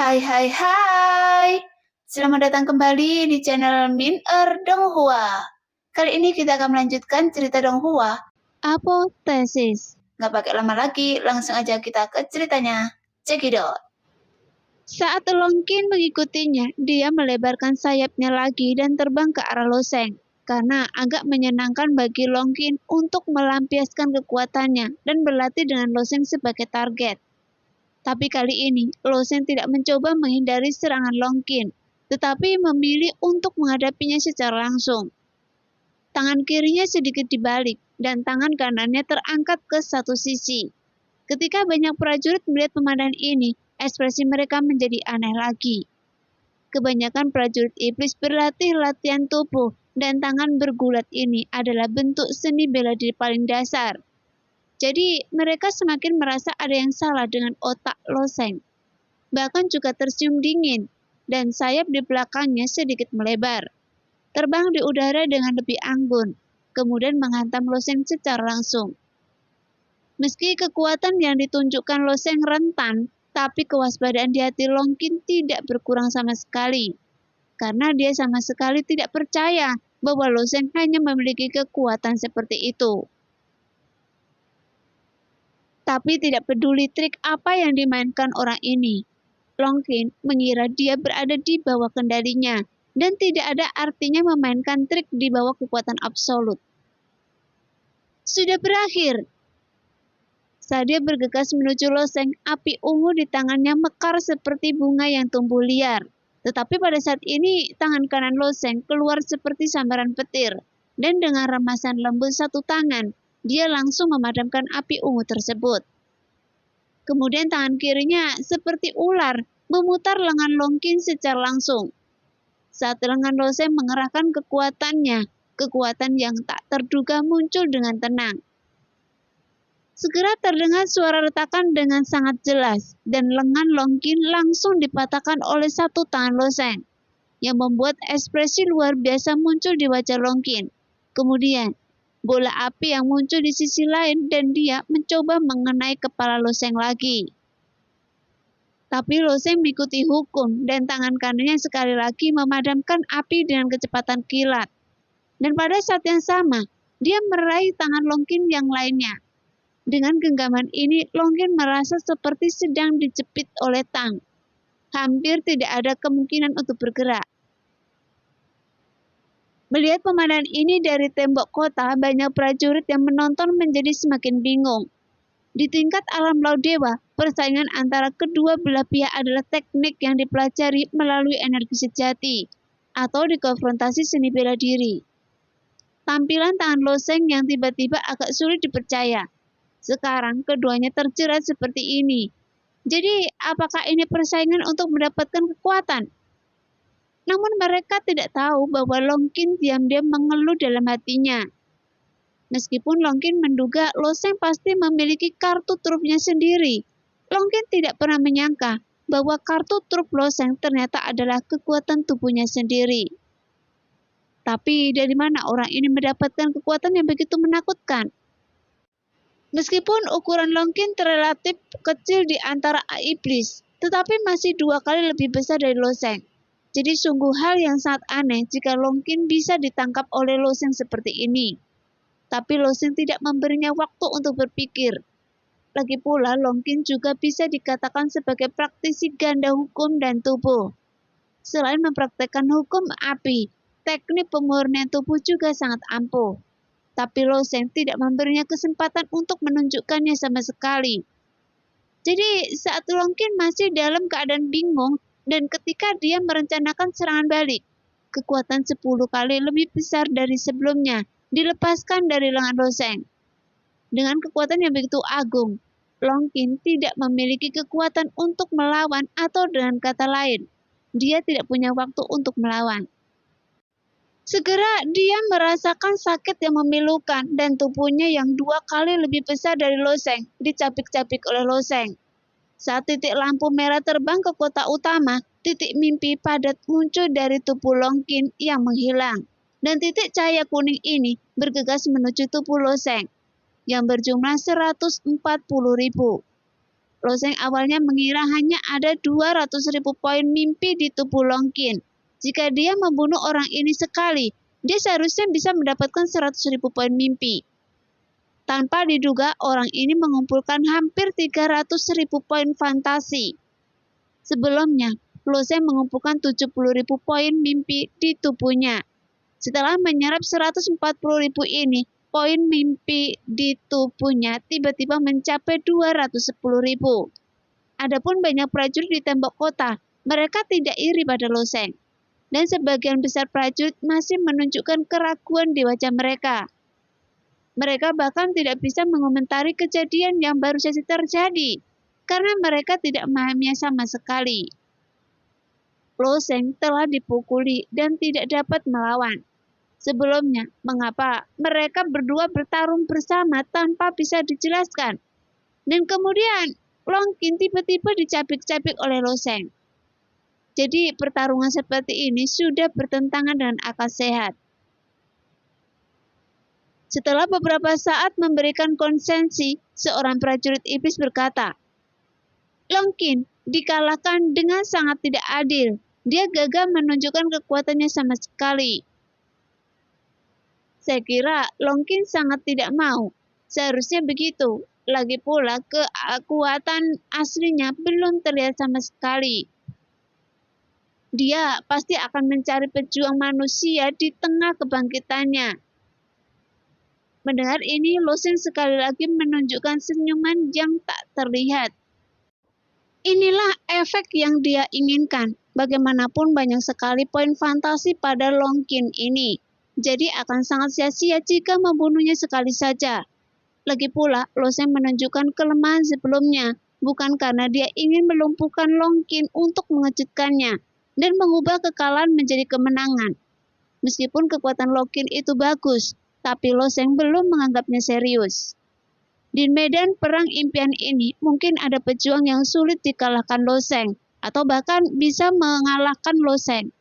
Hai hai hai, selamat datang kembali di channel Min Donghua. Kali ini kita akan melanjutkan cerita Donghua. Apoteosis. Nggak pakai lama lagi, langsung aja kita ke ceritanya. Cekidot. Saat Longkin mengikutinya, dia melebarkan sayapnya lagi dan terbang ke arah loseng. Karena agak menyenangkan bagi Longkin untuk melampiaskan kekuatannya dan berlatih dengan loseng sebagai target. Tapi kali ini, loseng tidak mencoba menghindari serangan Longkin, tetapi memilih untuk menghadapinya secara langsung. Tangan kirinya sedikit dibalik, dan tangan kanannya terangkat ke satu sisi. Ketika banyak prajurit melihat pemandangan ini, ekspresi mereka menjadi aneh lagi. Kebanyakan prajurit iblis berlatih latihan tubuh, dan tangan bergulat ini adalah bentuk seni bela diri paling dasar. Jadi, mereka semakin merasa ada yang salah dengan otak loseng. Bahkan juga tercium dingin, dan sayap di belakangnya sedikit melebar. Terbang di udara dengan lebih anggun, kemudian menghantam loseng secara langsung. Meski kekuatan yang ditunjukkan loseng rentan, tapi kewaspadaan di hati Longkin tidak berkurang sama sekali. Karena dia sama sekali tidak percaya bahwa loseng hanya memiliki kekuatan seperti itu. Tapi tidak peduli trik apa yang dimainkan orang ini, Longkin mengira dia berada di bawah kendalinya, dan tidak ada artinya memainkan trik di bawah kekuatan absolut. Sudah berakhir. Saat dia bergegas menuju loseng, api ungu di tangannya mekar seperti bunga yang tumbuh liar. Tetapi pada saat ini, tangan kanan loseng keluar seperti sambaran petir, dan dengan remasan lembut satu tangan, dia langsung memadamkan api ungu tersebut. Kemudian tangan kirinya seperti ular memutar lengan Longkin secara langsung. Saat lengan loseng mengerahkan kekuatannya, kekuatan yang tak terduga muncul dengan tenang. Segera terdengar suara retakan dengan sangat jelas, dan lengan Longkin langsung dipatahkan oleh satu tangan loseng, yang membuat ekspresi luar biasa muncul di wajah Longkin. Kemudian, bola api yang muncul di sisi lain dan dia mencoba mengenai kepala loseng lagi. Tapi loseng mengikuti hukum dan tangan kanannya sekali lagi memadamkan api dengan kecepatan kilat. Dan pada saat yang sama, dia meraih tangan Longkin yang lainnya. Dengan genggaman ini, Longkin merasa seperti sedang dijepit oleh tang. Hampir tidak ada kemungkinan untuk bergerak. Melihat pemandangan ini dari tembok kota, banyak prajurit yang menonton menjadi semakin bingung. Di tingkat alam laut dewa, persaingan antara kedua belah pihak adalah teknik yang dipelajari melalui energi sejati, atau dikonfrontasi seni bela diri. Tampilan tangan loseng yang tiba-tiba agak sulit dipercaya. Sekarang keduanya terjerat seperti ini. Jadi, apakah ini persaingan untuk mendapatkan kekuatan? Namun mereka tidak tahu bahwa Longkin diam-diam mengeluh dalam hatinya. Meskipun Longkin menduga loseng pasti memiliki kartu trufnya sendiri, Longkin tidak pernah menyangka bahwa kartu truf loseng ternyata adalah kekuatan tubuhnya sendiri. Tapi dari mana orang ini mendapatkan kekuatan yang begitu menakutkan? Meskipun ukuran Longkin relatif kecil di antara iblis, tetapi masih 2 kali lebih besar dari loseng. Jadi sungguh hal yang sangat aneh jika Longkin bisa ditangkap oleh loseng seperti ini. Tapi loseng tidak memberinya waktu untuk berpikir. Lagi pula Longkin juga bisa dikatakan sebagai praktisi ganda hukum dan tubuh. Selain mempraktekkan hukum api, teknik pemurnian tubuh juga sangat ampuh. Tapi loseng tidak memberinya kesempatan untuk menunjukkannya sama sekali. Jadi saat Longkin masih dalam keadaan bingung, dan ketika dia merencanakan serangan balik, kekuatan 10 kali lebih besar dari sebelumnya dilepaskan dari lengan loseng. Dengan kekuatan yang begitu agung, Longkin tidak memiliki kekuatan untuk melawan, atau dengan kata lain, dia tidak punya waktu untuk melawan. Segera dia merasakan sakit yang memilukan dan tubuhnya yang 2 kali lebih besar dari loseng dicapik-capik oleh loseng. Saat titik lampu merah terbang ke kota utama, titik mimpi padat muncul dari tubuh Longkin yang menghilang. Dan titik cahaya kuning ini bergegas menuju tubuh loseng yang berjumlah 140.000. Loseng awalnya mengira hanya ada 200.000 poin mimpi di tubuh Longkin. Jika dia membunuh orang ini sekali, dia seharusnya bisa mendapatkan 100.000 poin mimpi. Tanpa diduga, orang ini mengumpulkan hampir 300.000 poin fantasi. Sebelumnya, Loseng mengumpulkan 70.000 poin mimpi di tubuhnya. Setelah menyerap 140.000 ini, poin mimpi di tubuhnya tiba-tiba mencapai 210.000. Adapun banyak prajurit di tembok kota, mereka tidak iri pada Loseng. Dan sebagian besar prajurit masih menunjukkan keraguan di wajah mereka. Mereka bahkan tidak bisa mengomentari kejadian yang baru saja terjadi, karena mereka tidak memahaminya sama sekali. Loseng telah dipukuli dan tidak dapat melawan. Sebelumnya, mengapa mereka berdua bertarung bersama tanpa bisa dijelaskan? Dan kemudian, Longkin tiba-tiba dicapik-capik oleh Loseng. Jadi, pertarungan seperti ini sudah bertentangan dengan akal sehat. Setelah beberapa saat memberikan konsensi, seorang prajurit iblis berkata, Longkin dikalahkan dengan sangat tidak adil. Dia gagal menunjukkan kekuatannya sama sekali. Saya kira Longkin sangat tidak mau. Seharusnya begitu. Lagi pula kekuatan aslinya belum terlihat sama sekali. Dia pasti akan mencari pejuang manusia di tengah kebangkitannya. Mendengar ini, Loseng sekali lagi menunjukkan senyuman yang tak terlihat. Inilah efek yang dia inginkan. Bagaimanapun banyak sekali poin fantasi pada Longkin ini. Jadi akan sangat sia-sia jika membunuhnya sekali saja. Lagi pula, Loseng menunjukkan kelemahan sebelumnya, bukan karena dia ingin melumpuhkan Longkin untuk mengejutkannya dan mengubah kekalahan menjadi kemenangan. Meskipun kekuatan Longkin itu bagus, tapi Loseng belum menganggapnya serius. Di medan perang impian ini, mungkin ada pejuang yang sulit dikalahkan Loseng, atau bahkan bisa mengalahkan Loseng.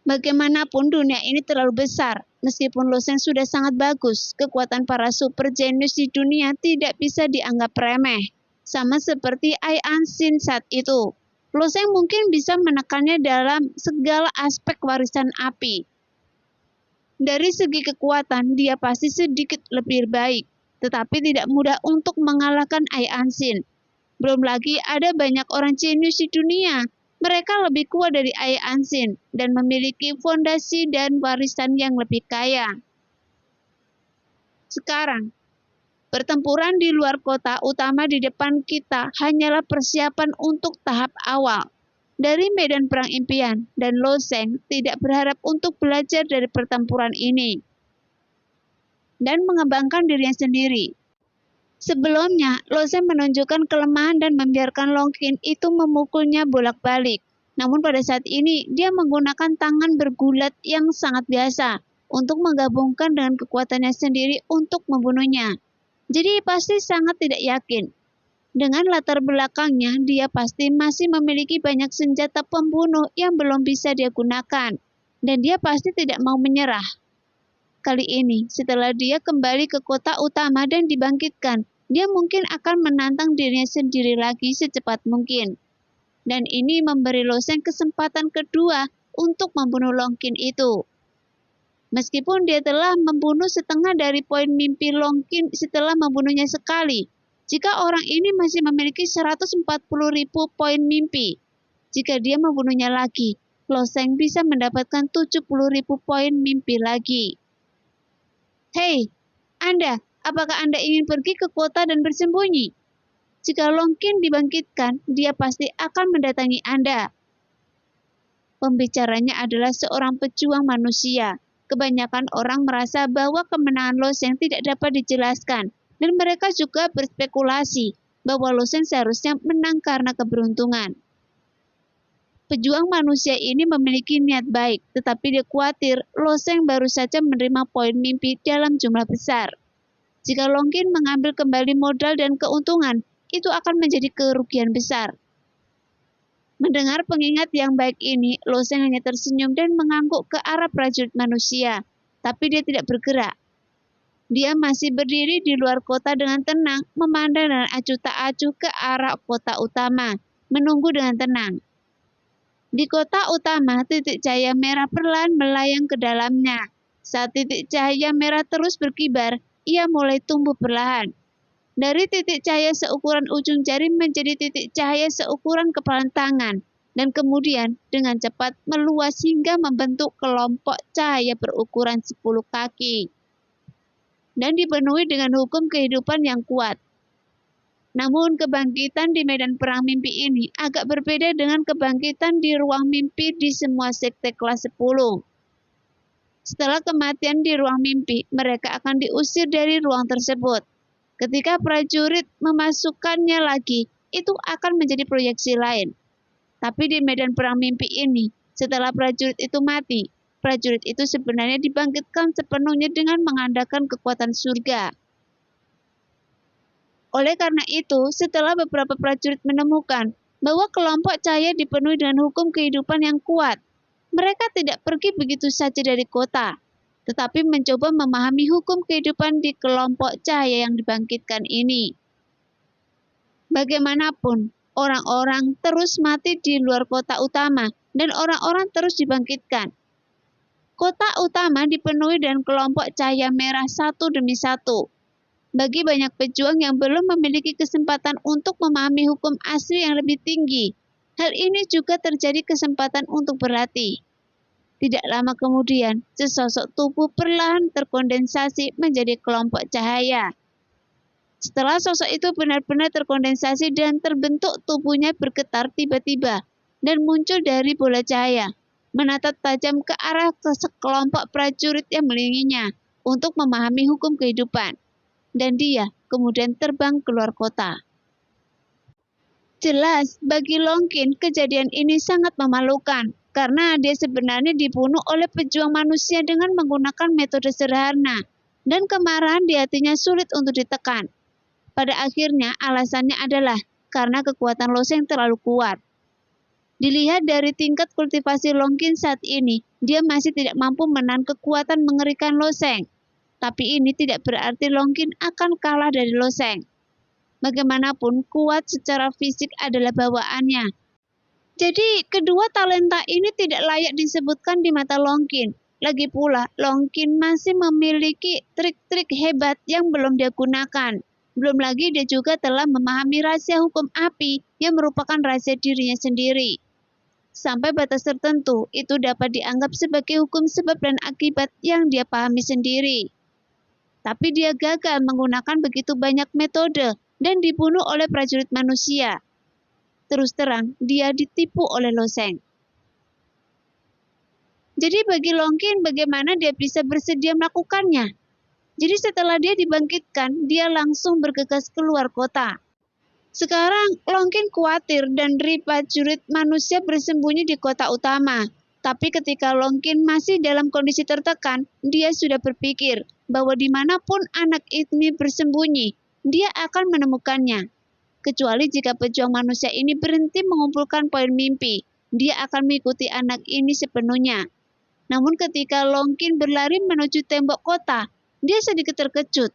Bagaimanapun dunia ini terlalu besar. Meskipun Loseng sudah sangat bagus, kekuatan para super genius di dunia tidak bisa dianggap remeh. Sama seperti Ai Ansin saat itu. Loseng mungkin bisa menekannya dalam segala aspek warisan api. Dari segi kekuatan, dia pasti sedikit lebih baik, tetapi tidak mudah untuk mengalahkan Ai Ansin. Belum lagi ada banyak orang jenius di dunia. Mereka lebih kuat dari Ai Ansin dan memiliki fondasi dan warisan yang lebih kaya. Sekarang, pertempuran di luar kota utama di depan kita hanyalah persiapan untuk tahap awal dari medan perang impian, dan Loseng tidak berharap untuk belajar dari pertempuran ini dan mengembangkan dirinya sendiri. Sebelumnya, Loseng menunjukkan kelemahan dan membiarkan Longkin itu memukulnya bolak-balik. Namun pada saat ini, dia menggunakan tangan bergulat yang sangat biasa untuk menggabungkan dengan kekuatannya sendiri untuk membunuhnya. Jadi pasti sangat tidak yakin. Dengan latar belakangnya, dia pasti masih memiliki banyak senjata pembunuh yang belum bisa dia gunakan. Dan dia pasti tidak mau menyerah. Kali ini, setelah dia kembali ke kota utama dan dibangkitkan, dia mungkin akan menantang dirinya sendiri lagi secepat mungkin. Dan ini memberi Loseng kesempatan kedua untuk membunuh Longkin itu. Meskipun dia telah membunuh setengah dari poin mimpi Longkin setelah membunuhnya sekali, jika orang ini masih memiliki 140.000 poin mimpi, jika dia membunuhnya lagi, Loseng bisa mendapatkan 70.000 poin mimpi lagi. Hei, Anda, apakah Anda ingin pergi ke kota dan bersembunyi? Jika Longkin dibangkitkan, dia pasti akan mendatangi Anda. Pembicaranya adalah seorang pejuang manusia. Kebanyakan orang merasa bahwa kemenangan Loseng tidak dapat dijelaskan, dan mereka juga berspekulasi bahwa Loseng seharusnya menang karena keberuntungan. Pejuang manusia ini memiliki niat baik, tetapi dia khawatir Loseng baru saja menerima poin mimpi dalam jumlah besar. Jika Longkin mengambil kembali modal dan keuntungan, itu akan menjadi kerugian besar. Mendengar pengingat yang baik ini, Loseng hanya tersenyum dan mengangguk ke arah prajurit manusia, tapi dia tidak bergerak. Dia masih berdiri di luar kota dengan tenang, memandang dan acuh tak acuh ke arah kota utama, menunggu dengan tenang. Di kota utama, titik cahaya merah perlahan melayang ke dalamnya. Saat titik cahaya merah terus berkibar, ia mulai tumbuh perlahan. Dari titik cahaya seukuran ujung jari menjadi titik cahaya seukuran kepalan tangan, dan kemudian dengan cepat meluas hingga membentuk kelompok cahaya berukuran 10 kaki. Dan dipenuhi dengan hukum kehidupan yang kuat. Namun kebangkitan di medan perang mimpi ini agak berbeda dengan kebangkitan di ruang mimpi di semua sekte kelas 10. Setelah kematian di ruang mimpi, mereka akan diusir dari ruang tersebut. Ketika prajurit memasukkannya lagi, itu akan menjadi proyeksi lain. Tapi di medan perang mimpi ini, setelah prajurit itu mati, prajurit itu sebenarnya dibangkitkan sepenuhnya dengan mengandalkan kekuatan surga. Oleh karena itu, setelah beberapa prajurit menemukan bahwa kelompok cahaya dipenuhi dengan hukum kehidupan yang kuat, mereka tidak pergi begitu saja dari kota, tetapi mencoba memahami hukum kehidupan di kelompok cahaya yang dibangkitkan ini. Bagaimanapun, orang-orang terus mati di luar kota utama dan orang-orang terus dibangkitkan. Kota utama dipenuhi dengan kelompok cahaya merah satu demi satu. Bagi banyak pejuang yang belum memiliki kesempatan untuk memahami hukum asli yang lebih tinggi, hal ini juga terjadi kesempatan untuk berlatih. Tidak lama kemudian, sesosok tubuh perlahan terkondensasi menjadi kelompok cahaya. Setelah sosok itu benar-benar terkondensasi dan terbentuk, tubuhnya bergetar tiba-tiba dan muncul dari bola cahaya, menatap tajam ke arah sekelompok prajurit yang mengelilinginya untuk memahami hukum kehidupan. Dan dia kemudian terbang keluar kota. Jelas, bagi Longkin kejadian ini sangat memalukan, karena dia sebenarnya dibunuh oleh pejuang manusia dengan menggunakan metode sederhana, dan kemarahan di hatinya sulit untuk ditekan. Pada akhirnya, alasannya adalah karena kekuatan Loseng terlalu kuat. Dilihat dari tingkat kultivasi Longkin saat ini, dia masih tidak mampu menahan kekuatan mengerikan Loseng. Tapi ini tidak berarti Longkin akan kalah dari Loseng. Bagaimanapun, kuat secara fisik adalah bawaannya. Jadi, kedua talenta ini tidak layak disebutkan di mata Longkin. Lagi pula, Longkin masih memiliki trik-trik hebat yang belum dia gunakan. Belum lagi dia juga telah memahami rahasia hukum api yang merupakan rahasia dirinya sendiri. Sampai batas tertentu, itu dapat dianggap sebagai hukum sebab dan akibat yang dia pahami sendiri. Tapi dia gagal menggunakan begitu banyak metode dan dibunuh oleh prajurit manusia. Terus terang, dia ditipu oleh Loseng. Jadi bagi Longkin, bagaimana dia bisa bersedia melakukannya? Jadi setelah dia dibangkitkan, dia langsung bergegas keluar kota. Sekarang, Longkin khawatir dan prajurit manusia bersembunyi di kota utama. Tapi ketika Longkin masih dalam kondisi tertekan, dia sudah berpikir bahwa dimanapun anak ini bersembunyi, dia akan menemukannya. Kecuali jika pejuang manusia ini berhenti mengumpulkan poin mimpi, dia akan mengikuti anak ini sepenuhnya. Namun ketika Longkin berlari menuju tembok kota, dia sedikit terkejut.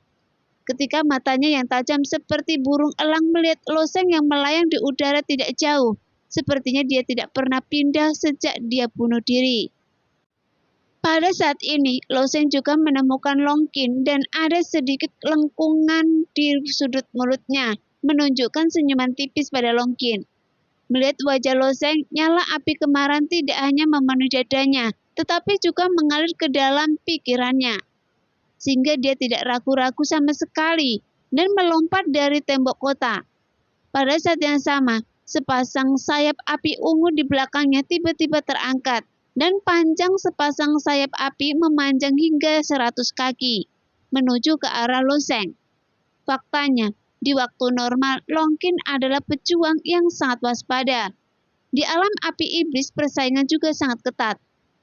Ketika matanya yang tajam seperti burung elang melihat Loseng yang melayang di udara tidak jauh, sepertinya dia tidak pernah pindah sejak dia bunuh diri. Pada saat ini, Loseng juga menemukan Longkin dan ada sedikit lengkungan di sudut mulutnya, menunjukkan senyuman tipis pada Longkin. Melihat wajah Loseng, nyala api kemarahan tidak hanya memenuhi dadanya, tetapi juga mengalir ke dalam pikirannya. Sehingga dia tidak ragu-ragu sama sekali dan melompat dari tembok kota. Pada saat yang sama, sepasang sayap api ungu di belakangnya tiba-tiba terangkat, dan panjang sepasang sayap api memanjang hingga 100 kaki, menuju ke arah Loseng. Faktanya, di waktu normal, Longkin adalah pejuang yang sangat waspada. Di alam api iblis persaingan juga sangat ketat.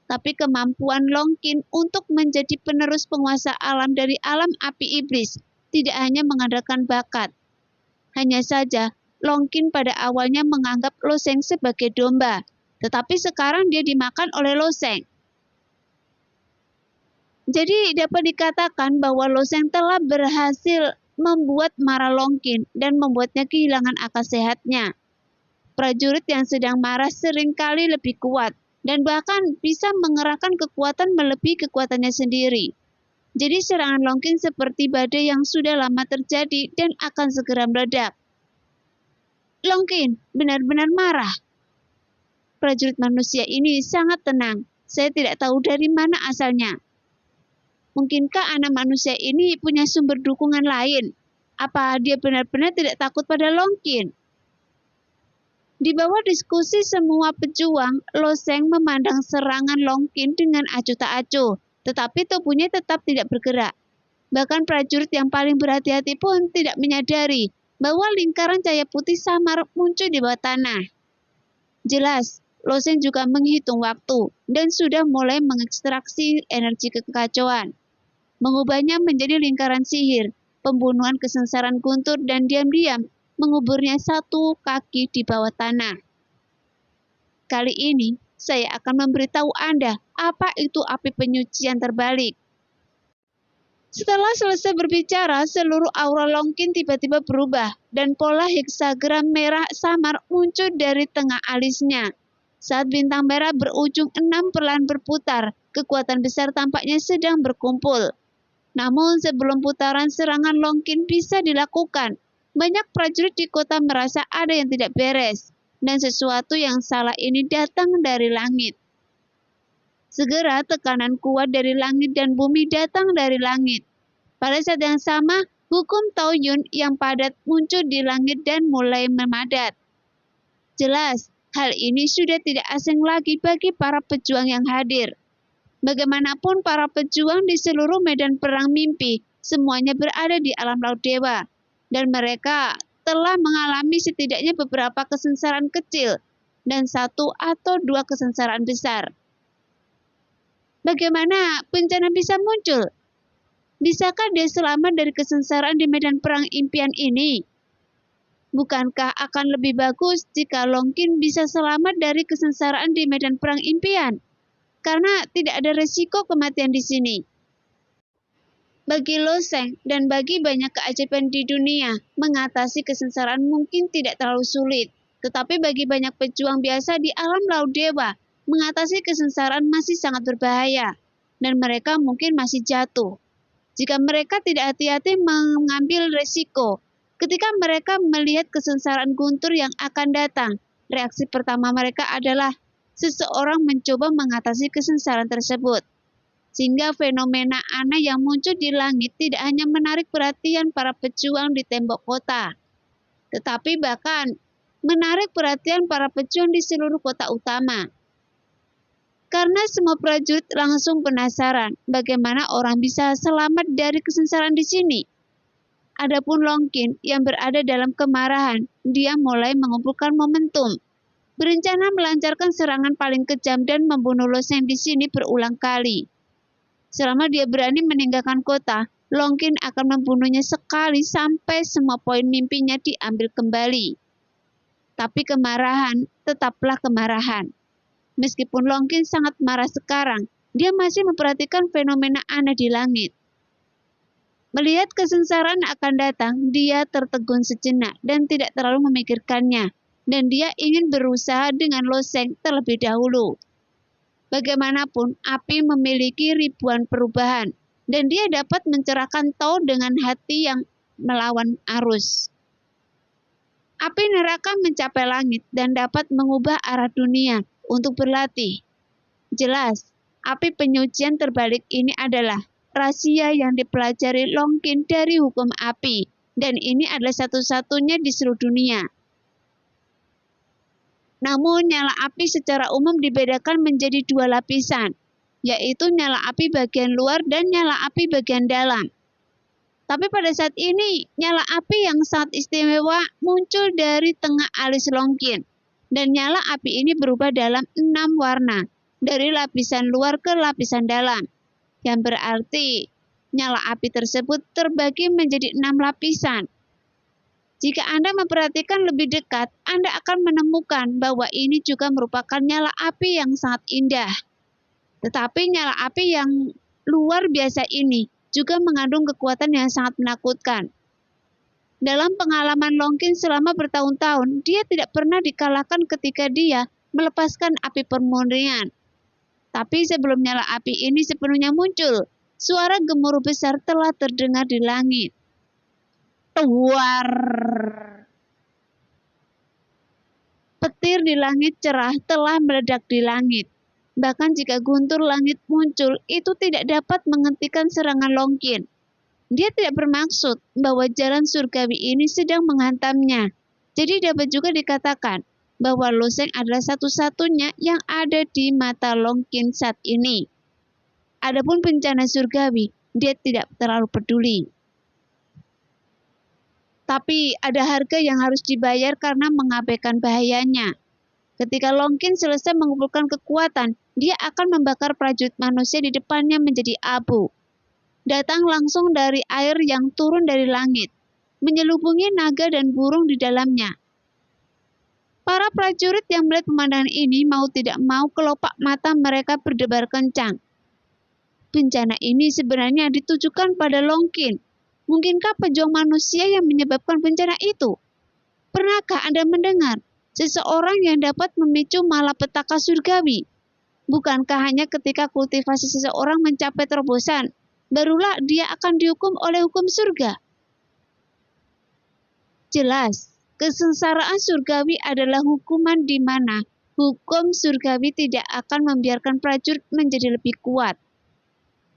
Tapi kemampuan Longkin untuk menjadi penerus penguasa alam dari alam api iblis tidak hanya mengandalkan bakat. Hanya saja, Longkin pada awalnya menganggap Loseng sebagai domba, tetapi sekarang dia dimakan oleh Loseng. Jadi dapat dikatakan bahwa Loseng telah berhasil membuat marah Longkin dan membuatnya kehilangan akal sehatnya. Prajurit yang sedang marah seringkali lebih kuat dan bahkan bisa mengerahkan kekuatan melebihi kekuatannya sendiri. Jadi serangan Longkin seperti badai yang sudah lama terjadi dan akan segera meledak. Longkin benar-benar marah. Prajurit manusia ini sangat tenang. Saya tidak tahu dari mana asalnya. Mungkinkah anak manusia ini punya sumber dukungan lain? Apa dia benar-benar tidak takut pada Longkin? Di bawah diskusi semua pejuang, Loseng memandang serangan Longkin dengan acuh tak acuh, tetapi tubuhnya tetap tidak bergerak. Bahkan prajurit yang paling berhati-hati pun tidak menyadari bahwa lingkaran cahaya putih samar muncul di bawah tanah. Jelas, Loseng juga menghitung waktu dan sudah mulai mengekstraksi energi kekacauan, mengubahnya menjadi lingkaran sihir, pembunuhan kesengsaraan guntur dan diam-diam menguburnya satu kaki di bawah tanah. Kali ini, saya akan memberitahu Anda apa itu api penyucian terbalik. Setelah selesai berbicara, seluruh aura Longkin tiba-tiba berubah dan pola heksagram merah samar muncul dari tengah alisnya. Saat bintang merah berujung 6 perlahan berputar, kekuatan besar tampaknya sedang berkumpul. Namun sebelum putaran serangan Longkin bisa dilakukan, banyak prajurit di kota merasa ada yang tidak beres, dan sesuatu yang salah ini datang dari langit. Segera tekanan kuat dari langit dan bumi datang dari langit. Pada saat yang sama, hukum Taoyun yang padat muncul di langit dan mulai memadat. Jelas, hal ini sudah tidak asing lagi bagi para pejuang yang hadir. Bagaimanapun para pejuang di seluruh medan perang mimpi, semuanya berada di alam laut dewa. Dan mereka telah mengalami setidaknya beberapa kesengsaraan kecil dan 1 atau 2 kesengsaraan besar. Bagaimana bencana bisa muncul? Bisakah dia selamat dari kesengsaraan di medan perang impian ini? Bukankah akan lebih bagus jika Longkin bisa selamat dari kesengsaraan di medan perang impian? Karena tidak ada resiko kematian di sini. Bagi Loseng dan bagi banyak keajaiban di dunia, mengatasi kesengsaraan mungkin tidak terlalu sulit. Tetapi bagi banyak pejuang biasa di alam laut dewa, mengatasi kesengsaraan masih sangat berbahaya. Dan mereka mungkin masih jatuh. Jika mereka tidak hati-hati mengambil resiko, ketika mereka melihat kesengsaraan guntur yang akan datang, reaksi pertama mereka adalah seseorang mencoba mengatasi kesengsaraan tersebut. Sehingga fenomena aneh yang muncul di langit tidak hanya menarik perhatian para pejuang di tembok kota, tetapi bahkan menarik perhatian para pejuang di seluruh kota utama. Karena semua prajurit langsung penasaran bagaimana orang bisa selamat dari kesengsaraan di sini. Adapun Longkin yang berada dalam kemarahan, dia mulai mengumpulkan momentum, berencana melancarkan serangan paling kejam dan membunuh Loseng di sini berulang kali. Selama dia berani meninggalkan kota, Longkin akan membunuhnya sekali sampai semua poin mimpinya diambil kembali. Tapi kemarahan tetaplah kemarahan. Meskipun Longkin sangat marah sekarang, dia masih memperhatikan fenomena aneh di langit. Melihat kesengsaraan akan datang, dia tertegun sejenak dan tidak terlalu memikirkannya, dan dia ingin berusaha dengan Loseng terlebih dahulu. Bagaimanapun, api memiliki ribuan perubahan, dan dia dapat mencerahkan Tao dengan hati yang melawan arus. Api neraka mencapai langit dan dapat mengubah arah dunia untuk berlatih. Jelas, api penyucian terbalik ini adalah rahasia yang dipelajari Longkin dari hukum api, dan ini adalah satu-satunya di seluruh dunia. Namun, nyala api secara umum dibedakan menjadi 2 lapisan, yaitu nyala api bagian luar dan nyala api bagian dalam. Tapi pada saat ini, nyala api yang sangat istimewa muncul dari tengah alis Longkin, dan nyala api ini berubah dalam 6 warna, dari lapisan luar ke lapisan dalam, yang berarti nyala api tersebut terbagi menjadi 6 lapisan. Jika Anda memperhatikan lebih dekat, Anda akan menemukan bahwa ini juga merupakan nyala api yang sangat indah. Tetapi nyala api yang luar biasa ini juga mengandung kekuatan yang sangat menakutkan. Dalam pengalaman Longkin selama bertahun-tahun, dia tidak pernah dikalahkan ketika dia melepaskan api permurnian. Tapi sebelum nyala api ini sepenuhnya muncul, suara gemuruh besar telah terdengar di langit. Tuar! Petir di langit cerah telah meledak di langit. Bahkan jika guntur langit muncul, itu tidak dapat menghentikan serangan Longkin. Dia tidak bermaksud bahwa jalan surgawi ini sedang menghantamnya. Jadi dapat juga dikatakan bahwa Loseng adalah satu-satunya yang ada di mata Longkin saat ini. Adapun bencana surgawi, dia tidak terlalu peduli. Tapi ada harga yang harus dibayar karena mengabaikan bahayanya. Ketika Longkin selesai mengumpulkan kekuatan, dia akan membakar prajurit manusia di depannya menjadi abu. Datang langsung dari air yang turun dari langit, menyelubungi naga dan burung di dalamnya. Para prajurit yang melihat pemandangan ini mau tidak mau kelopak mata mereka berdebar kencang. Bencana ini sebenarnya ditujukan pada Longkin. Mungkinkah pejuang manusia yang menyebabkan bencana itu? Pernahkah Anda mendengar seseorang yang dapat memicu malapetaka surgawi? Bukankah hanya ketika kultivasi seseorang mencapai terobosan, barulah dia akan dihukum oleh hukum surga? Jelas, kesengsaraan surgawi adalah hukuman di mana hukum surgawi tidak akan membiarkan prajurit menjadi lebih kuat.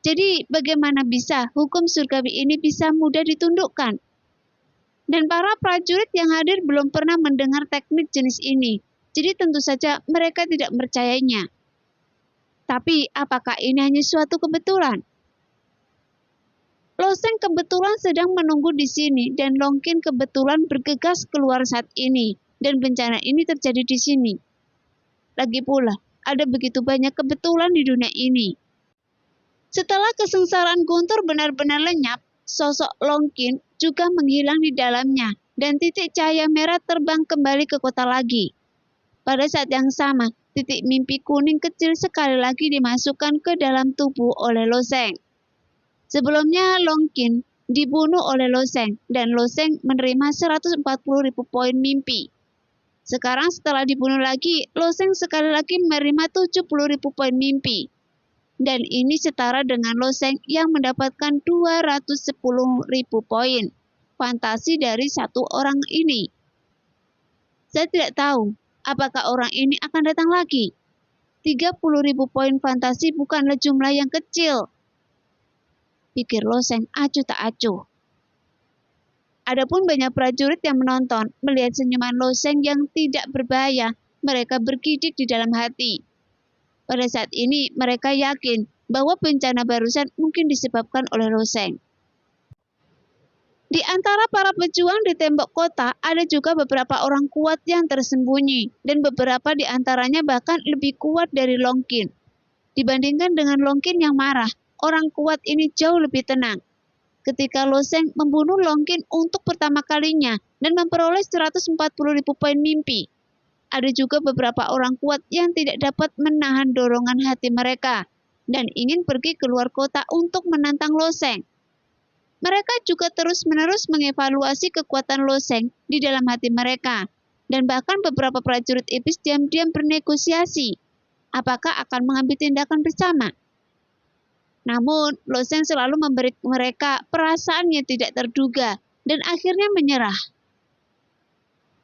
Jadi, bagaimana bisa hukum surgawi ini bisa mudah ditundukkan? Dan para prajurit yang hadir belum pernah mendengar teknik jenis ini, jadi tentu saja mereka tidak percayainya. Tapi, apakah ini hanya suatu kebetulan? Loseng kebetulan sedang menunggu di sini dan Longkin kebetulan bergegas keluar saat ini dan bencana ini terjadi di sini. Lagi pula, ada begitu banyak kebetulan di dunia ini. Setelah kesengsaraan Guntur benar-benar lenyap, sosok Longkin juga menghilang di dalamnya dan titik cahaya merah terbang kembali ke kota lagi. Pada saat yang sama, titik mimpi kuning kecil sekali lagi dimasukkan ke dalam tubuh oleh Loseng. Sebelumnya Longkin dibunuh oleh Loseng dan Loseng menerima 140.000 poin mimpi. Sekarang setelah dibunuh lagi, Loseng sekali lagi menerima 70.000 poin mimpi. Dan ini setara dengan Loseng yang mendapatkan 210.000 poin fantasi dari satu orang ini. Saya tidak tahu apakah orang ini akan datang lagi. 30.000 poin fantasi bukanlah jumlah yang kecil. Pikir Loseng acuh tak acuh. Adapun banyak prajurit yang menonton, melihat senyuman Loseng yang tidak berbahaya, mereka bergidik di dalam hati. Pada saat ini, mereka yakin bahwa bencana barusan mungkin disebabkan oleh Loseng. Di antara para pejuang di tembok kota, ada juga beberapa orang kuat yang tersembunyi, dan beberapa di antaranya bahkan lebih kuat dari Longkin. Dibandingkan dengan Longkin yang marah, orang kuat ini jauh lebih tenang. Ketika Loseng membunuh Longkin untuk pertama kalinya dan memperoleh 140.000 poin mimpi, ada juga beberapa orang kuat yang tidak dapat menahan dorongan hati mereka dan ingin pergi keluar kota untuk menantang Loseng. Mereka juga terus-menerus mengevaluasi kekuatan Loseng di dalam hati mereka, dan bahkan beberapa prajurit iblis diam-diam bernegosiasi apakah akan mengambil tindakan bersama. Namun, Loseng selalu memberi mereka perasaan yang tidak terduga dan akhirnya menyerah.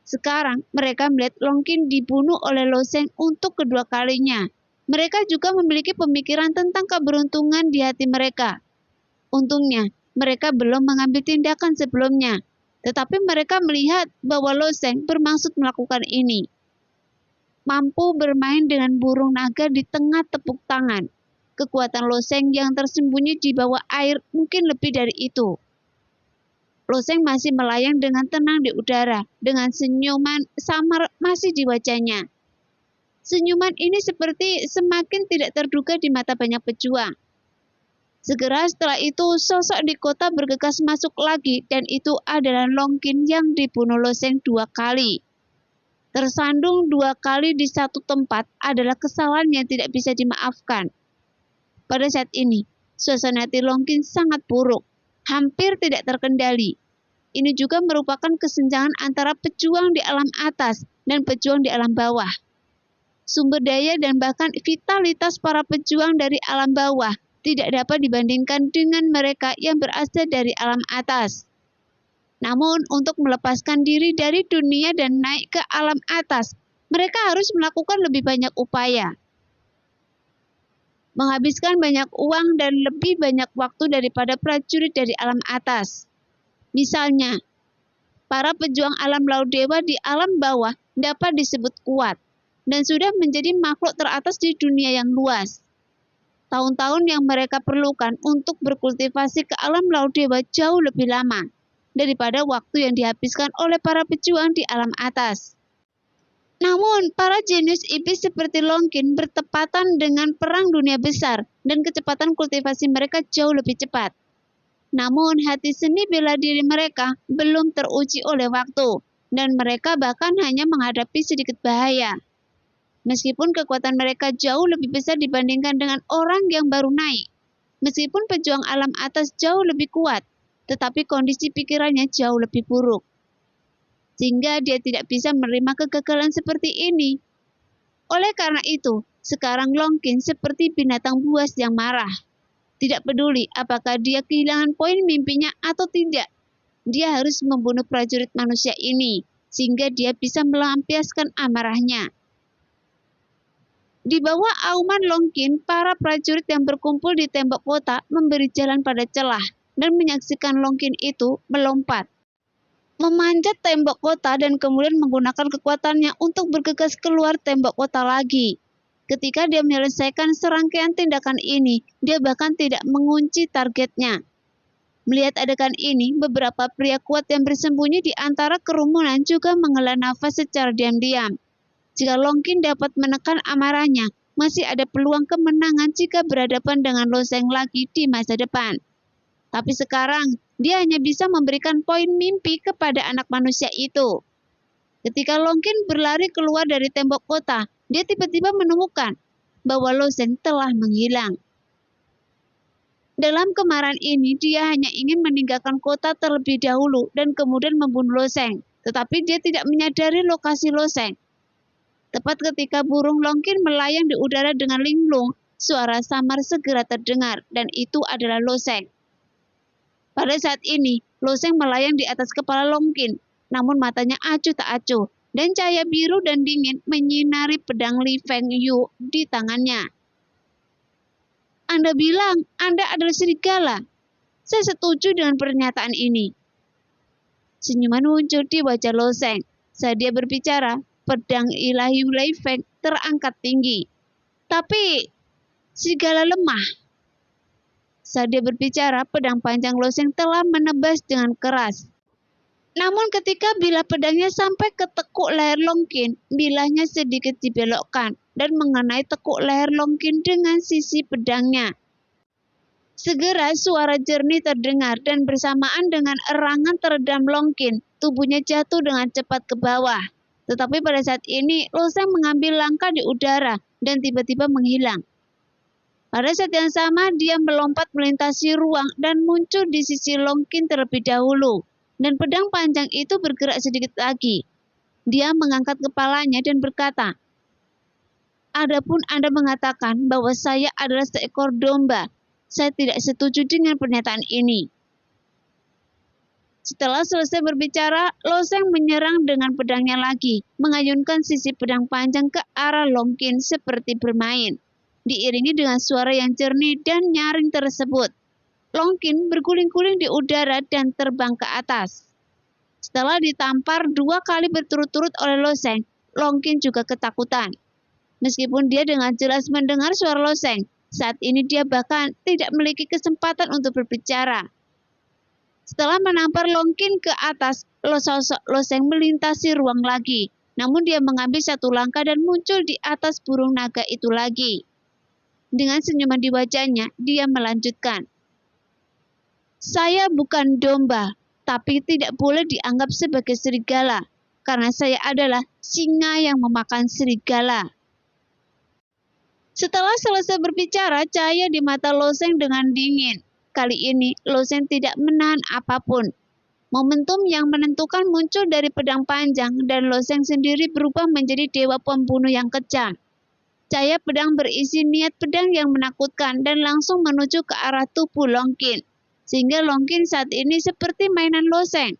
Sekarang, mereka melihat Longkin dibunuh oleh Loseng untuk kedua kalinya. Mereka juga memiliki pemikiran tentang keberuntungan di hati mereka. Untungnya, mereka belum mengambil tindakan sebelumnya, tetapi mereka melihat bahwa Loseng bermaksud melakukan ini. Mampu bermain dengan burung naga di tengah tepuk tangan. Kekuatan Loseng yang tersembunyi di bawah air mungkin lebih dari itu. Loseng masih melayang dengan tenang di udara, dengan senyuman samar masih di wajahnya. Senyuman ini seperti semakin tidak terduga di mata banyak pejuang. Segera setelah itu, sosok di kota bergegas masuk lagi, dan itu adalah Longkin yang dibunuh Loseng 2 kali. Tersandung 2 kali di satu tempat adalah kesalahan yang tidak bisa dimaafkan. Pada saat ini, Suasana hati Longkin sangat buruk, hampir tidak terkendali. Ini juga merupakan kesenjangan antara pejuang di alam atas dan pejuang di alam bawah. Sumber daya dan bahkan vitalitas para pejuang dari alam bawah tidak dapat dibandingkan dengan mereka yang berasal dari alam atas. Namun, untuk melepaskan diri dari dunia dan naik ke alam atas, mereka harus melakukan lebih banyak upaya. Menghabiskan banyak uang dan lebih banyak waktu daripada prajurit dari alam atas. Misalnya, para pejuang alam laut dewa di alam bawah dapat disebut kuat dan sudah menjadi makhluk teratas di dunia yang luas. Tahun-tahun yang mereka perlukan untuk berkultivasi ke alam laut dewa jauh lebih lama daripada waktu yang dihabiskan oleh para pejuang di alam atas. Namun, para jenius iblis seperti Longkin bertepatan dengan perang dunia besar dan kecepatan kultivasi mereka jauh lebih cepat. Namun, hati seni bela diri mereka belum teruji oleh waktu, dan mereka bahkan hanya menghadapi sedikit bahaya. Meskipun kekuatan mereka jauh lebih besar dibandingkan dengan orang yang baru naik, meskipun pejuang alam atas jauh lebih kuat, tetapi kondisi pikirannya jauh lebih buruk, sehingga dia tidak bisa menerima kegagalan seperti ini. Oleh karena itu, sekarang Longkin seperti binatang buas yang marah. Tidak peduli apakah dia kehilangan poin mimpinya atau tidak, dia harus membunuh prajurit manusia ini, sehingga dia bisa melampiaskan amarahnya. Di bawah auman Longkin, para prajurit yang berkumpul di tembok kota memberi jalan pada celah dan menyaksikan Longkin itu melompat, memanjat tembok kota dan kemudian menggunakan kekuatannya untuk bergegas keluar tembok kota lagi. Ketika dia menyelesaikan serangkaian tindakan ini, dia bahkan tidak mengunci targetnya. Melihat adegan ini, beberapa pria kuat yang bersembunyi di antara kerumunan juga menghela nafas secara diam-diam. Jika Longkin dapat menekan amarahnya, masih ada peluang kemenangan jika berhadapan dengan Loseng lagi di masa depan. Tapi sekarang, dia hanya bisa memberikan poin mimpi kepada anak manusia itu. Ketika Longkin berlari keluar dari tembok kota, dia tiba-tiba menemukan bahwa Loseng telah menghilang. Dalam kemarahan ini, dia hanya ingin meninggalkan kota terlebih dahulu dan kemudian membunuh Loseng. Tetapi dia tidak menyadari lokasi Loseng. Tepat ketika burung Longkin melayang di udara dengan linglung, suara samar segera terdengar, dan itu adalah Loseng. Pada saat ini, Loseng melayang di atas kepala Longkin, namun matanya acuh tak acuh, dan cahaya biru dan dingin menyinari pedang Li Feng Yu di tangannya. Anda bilang Anda adalah serigala. Saya setuju dengan pernyataan ini. Senyuman muncul di wajah Loseng. Saat dia berbicara, pedang ilahi Li Feng terangkat tinggi. Tapi, serigala lemah. Saat dia berbicara, pedang panjang Loseng telah menebas dengan keras. Namun ketika bilah pedangnya sampai ke tekuk leher Longkin, bilahnya sedikit dibelokkan dan mengenai tekuk leher Longkin dengan sisi pedangnya. Segera suara jernih terdengar dan bersamaan dengan erangan teredam Longkin, tubuhnya jatuh dengan cepat ke bawah. Tetapi pada saat ini, Loseng mengambil langkah di udara dan tiba-tiba menghilang. Pada saat yang sama, dia melompat melintasi ruang dan muncul di sisi Longkin terlebih dahulu. Dan pedang panjang itu bergerak sedikit lagi. Dia mengangkat kepalanya dan berkata, "Adapun Anda mengatakan bahwa saya adalah seekor domba, saya tidak setuju dengan pernyataan ini." Setelah selesai berbicara, Loseng menyerang dengan pedangnya lagi, mengayunkan sisi pedang panjang ke arah Longkin seperti bermain. Diiringi dengan suara yang jernih dan nyaring tersebut, Longkin berguling-guling di udara dan terbang ke atas. Setelah ditampar 2 kali berturut-turut oleh Loseng, Longkin juga ketakutan. Meskipun dia dengan jelas mendengar suara Loseng, saat ini dia bahkan tidak memiliki kesempatan untuk berbicara. Setelah menampar Longkin ke atas, sosok Loseng melintasi ruang lagi. Namun dia mengambil satu langkah dan muncul di atas burung naga itu lagi. Dengan senyuman di wajahnya, dia melanjutkan, "Saya bukan domba, tapi tidak boleh dianggap sebagai serigala, karena saya adalah singa yang memakan serigala." Setelah selesai berbicara, cahaya di mata Lo Sheng dengan dingin. Kali ini, Lo Sheng tidak menahan apapun. Momentum yang menentukan muncul dari pedang panjang dan Lo Sheng sendiri berubah menjadi dewa pembunuh yang kejam. Cahaya pedang berisi niat pedang yang menakutkan dan langsung menuju ke arah tubuh Long Qin. Sehingga Long Qin saat ini seperti mainan Lo Sheng.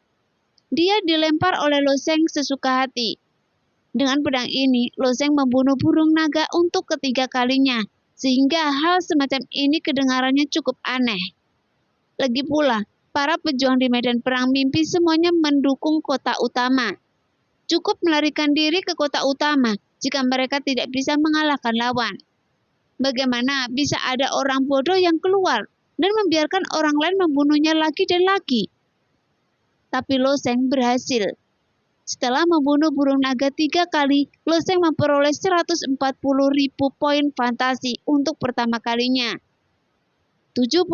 Dia dilempar oleh Lo Sheng sesuka hati. Dengan pedang ini, Lo Sheng membunuh burung naga untuk ketiga kalinya, sehingga hal semacam ini kedengarannya cukup aneh. Lagi pula, para pejuang di medan perang mimpi semuanya mendukung kota utama. Cukup melarikan diri ke kota utama jika mereka tidak bisa mengalahkan lawan. Bagaimana bisa ada orang bodoh yang keluar dan membiarkan orang lain membunuhnya lagi dan lagi? Tapi Lo Sheng berhasil. Setelah membunuh burung naga 3 kali, Lo Sheng memperoleh 140.000 poin fantasi untuk pertama kalinya. 70.000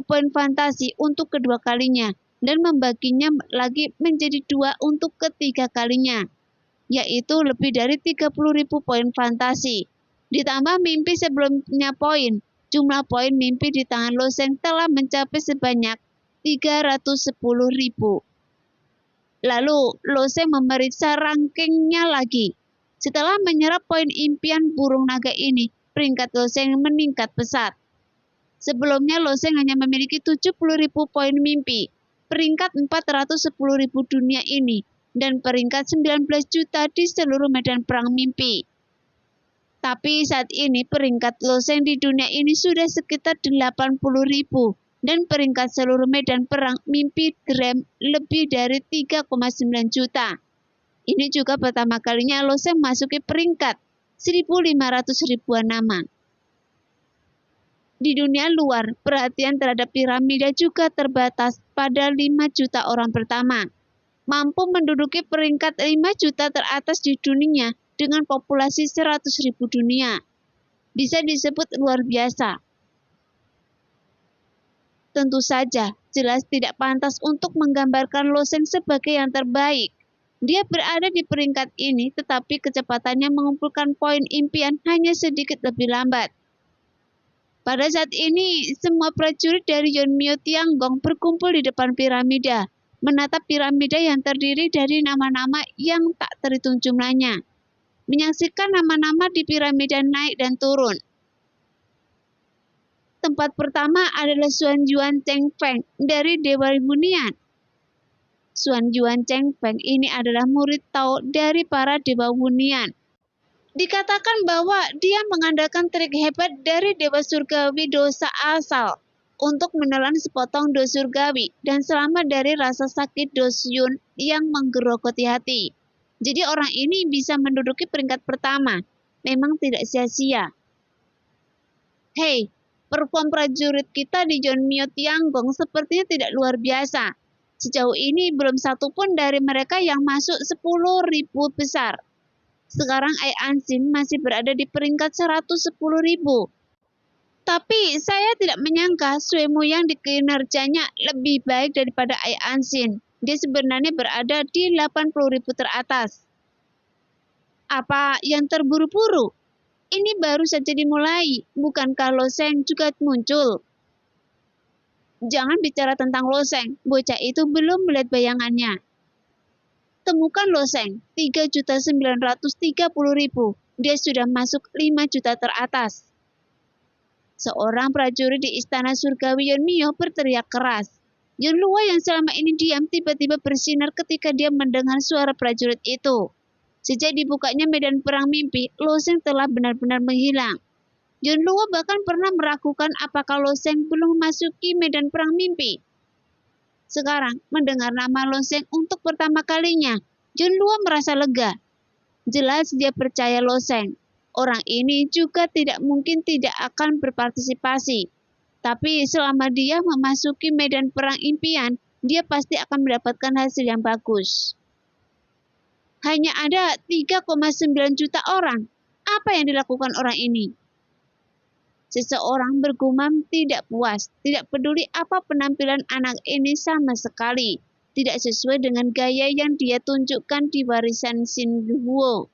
poin fantasi untuk kedua kalinya, dan membaginya lagi menjadi 2 untuk ketiga kalinya, yaitu lebih dari 30.000 poin fantasi. Ditambah mimpi sebelumnya poin, jumlah poin mimpi di tangan Lo Sheng telah mencapai sebanyak 310.000. Lalu, Lo Sheng memeriksa rankingnya lagi. Setelah menyerap poin impian burung naga ini, peringkat Lo Sheng meningkat pesat. Sebelumnya Lo Sheng hanya memiliki 70.000 poin mimpi, peringkat 410.000 dunia ini, dan peringkat 19 juta di seluruh medan perang mimpi. Tapi saat ini peringkat Lo Sheng di dunia ini sudah sekitar 80.000. Dan peringkat seluruh medan perang mimpi Gram lebih dari 3,9 juta. Ini juga pertama kalinya Lo Sheng masuki peringkat 1.500 ribuan nama. Di dunia luar, perhatian terhadap piramida juga terbatas pada 5 juta orang pertama. Mampu menduduki peringkat 5 juta teratas di dunia dengan populasi 100.000 dunia. Bisa disebut luar biasa. Tentu saja, jelas tidak pantas untuk menggambarkan Lo Sheng sebagai yang terbaik. Dia berada di peringkat ini, tetapi kecepatannya mengumpulkan poin impian hanya sedikit lebih lambat. Pada saat ini, semua prajurit dari Yonmyo Tiangong berkumpul di depan piramida, menatap piramida yang terdiri dari nama-nama yang tak terhitung jumlahnya. Menyaksikan nama-nama di piramida naik dan turun. Tempat pertama adalah Xuan Yuan Cheng Feng dari Dewa Hunian. Xuan Yuan Cheng Feng ini adalah murid Tao dari para Dewa Hunian. Dikatakan bahwa dia mengandalkan trik hebat dari Dewa Surgawi dosa asal untuk menelan sepotong dosa surgawi dan selamat dari rasa sakit dosyun yang menggerogoti hati. Jadi orang ini bisa menduduki peringkat pertama. Memang tidak sia-sia. Hei, perform prajurit kita di Yonmyo Tiangong sepertinya tidak luar biasa. Sejauh ini belum satu pun dari mereka yang masuk 10.000 besar. Sekarang Ai Ansin masih berada di peringkat 110.000. Tapi saya tidak menyangka Sui Muyang di kinerjanya lebih baik daripada Ai Ansin. Dia sebenarnya berada di 80.000 teratas. Apa yang terburu-buru? Ini baru saja dimulai, bukankah Lo Sheng juga muncul? Jangan bicara tentang Lo Sheng, bocah itu belum melihat bayangannya. Temukan Lo Sheng, 3.930.000, dia sudah masuk 5 juta teratas. Seorang prajurit di istana surgawi Yonmyo berteriak keras. Yonluo yang selama ini diam tiba-tiba bersinar ketika dia mendengar suara prajurit itu. Sejak dibukanya medan perang mimpi, Lo Sheng telah benar-benar menghilang. Yonluo bahkan pernah meragukan apakah Lo Sheng belum memasuki medan perang mimpi. Sekarang, mendengar nama Lo Sheng untuk pertama kalinya, Yonluo merasa lega. Jelas dia percaya Lo Sheng. Orang ini juga tidak mungkin tidak akan berpartisipasi. Tapi selama dia memasuki medan perang impian, dia pasti akan mendapatkan hasil yang bagus. Hanya ada 3,9 juta orang. Apa yang dilakukan orang ini? Seseorang bergumam tidak puas, tidak peduli apa penampilan anak ini sama sekali. Tidak sesuai dengan gaya yang dia tunjukkan di warisan Xin Huo.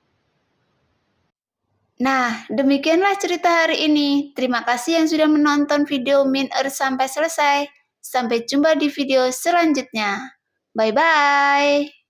Nah, demikianlah cerita hari ini. Terima kasih yang sudah menonton video Min Earth sampai selesai. Sampai jumpa di video selanjutnya. Bye-bye.